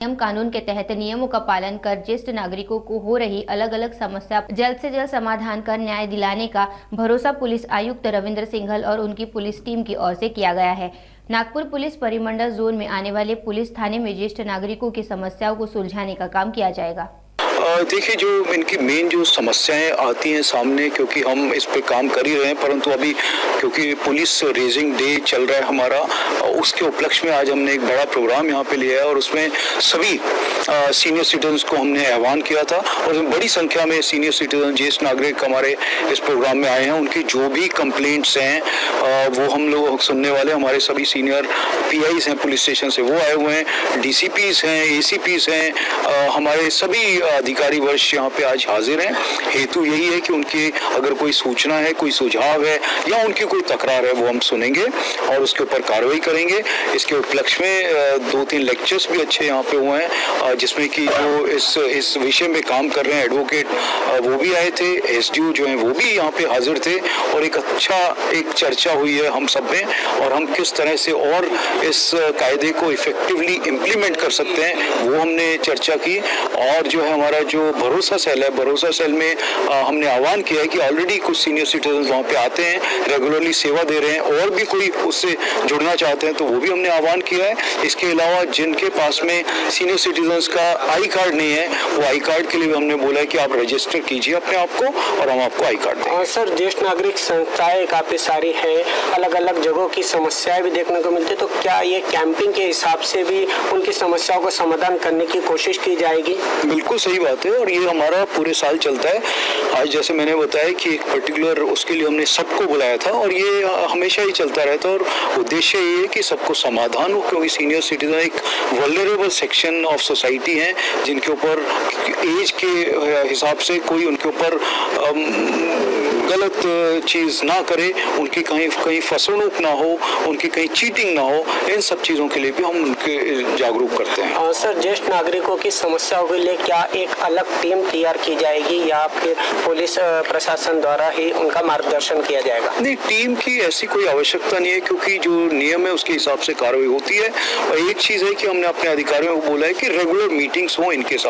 नियम कानून के तहत नियमों का पालन कर ज्येष्ठ नागरिकों को हो रही अलग अलग समस्या जल्द से जल्द समाधान कर न्याय दिलाने का भरोसा पुलिस आयुक्त रविंद्र सिंघल और उनकी पुलिस टीम की ओर से किया गया है। नागपुर पुलिस परिमंडल जोन में आने वाले पुलिस थाने में ज्येष्ठ नागरिकों की समस्याओं को सुलझाने का काम किया जाएगा। देखिए, जो इनकी मेन जो समस्याएं आती हैं सामने, क्योंकि हम इस पे काम कर ही रहे हैं, परंतु अभी क्योंकि पुलिस रेजिंग डे चल रहा है हमारा, उसके उपलक्ष्य में आज हमने एक बड़ा प्रोग्राम यहाँ पे लिया है और उसमें सभी सीनियर सिटीजन्स को हमने आह्वान किया था और बड़ी संख्या में सीनियर सिटीजन ज्येष्ठ नागरिक हमारे इस प्रोग्राम में आए हैं। उनकी जो भी कंप्लेंट्स हैं वो हम लोग सुनने वाले, हमारे सभी सीनियर PIs हैं पुलिस स्टेशन से, वो आए हुए हैं, DCPs हैं, ACPs हैं, हमारे सभी अधिकारी वर्ष यहाँ पे आज हाजिर हैं। हेतु यही है कि उनकी अगर कोई सूचना है, कोई सुझाव है या उनकी कोई तकरार है, वो हम सुनेंगे और उसके ऊपर कार्रवाई करेंगे। इसके उपलक्ष्य में 2-3 लेक्चर्स भी अच्छे यहाँ पे हुए हैं, जिसमें कि जो इस विषय में काम कर रहे हैं एडवोकेट वो भी आए थे, SDO जो हैं वो भी यहाँ पे हाजिर थे और एक चर्चा हुई है हम सब में, और हम किस तरह से और इस कायदे को इफेक्टिवली इम्प्लीमेंट कर सकते हैं वो हमने चर्चा की। और जो है हमारा जो भरोसा सेल है, भरोसा सेल में हमने आह्वान किया है कि ऑलरेडी कुछ सीनियर सिटीजन वहाँ पे आते हैं, रेगुलरली सेवा दे रहे हैं, और भी कोई उससे जुड़ना चाहते हैं तो वो भी हमने आह्वान किया है। इसके अलावा जिनके पास में सीनियर सिटीजन्स का आई कार्ड नहीं है, वो आई कार्ड के लिए भी हमने बोला है कि आप रजिस्टर कीजिए अपने आप को और हम आपको आई कार्ड देंगे। सर, ज्येष्ठ नागरिक संस्थाएं काफी सारी है, अलग अलग जगहों की समस्याएं भी देखने को मिलती है, तो क्या ये कैंपिंग के हिसाब से भी उनकी समस्याओं का समाधान करने की कोशिश की जाएगी? बिल्कुल सही बात है, और ये हमारा पूरे साल चलता है। आज जैसे मैंने बताया कि एक पर्टिकुलर उसके लिए हमने सबको बुलाया था और ये हमेशा ही चलता रहता है, और उद्देश्य ये है कि सबको समाधान हो, क्योंकि सीनियर सिटीजन एक वल्नरेबल सेक्शन ऑफ सोसाइटी है जिनके ऊपर एज के हिसाब से कोई उनके ऊपर गलत चीज़ ना करे, उनकी कहीं फसवणूक ना हो, उनकी कहीं चीटिंग ना हो, इन सब चीज़ों के लिए भी हम उनके जागरूक करते हैं। सर, ज्येष्ठ नागरिकों की समस्याओं के लिए क्या एक अलग टीम तैयार की जाएगी या फिर पुलिस प्रशासन द्वारा ही उनका मार्गदर्शन किया जाएगा? नहीं, टीम की ऐसी कोई आवश्यकता नहीं है, क्योंकि जो नियम है उसके हिसाब से कार्रवाई होती है। और एक चीज़ है कि हमने अपने अधिकारियों को बोला है कि रेगुलर मीटिंग्स हो इनके साथ।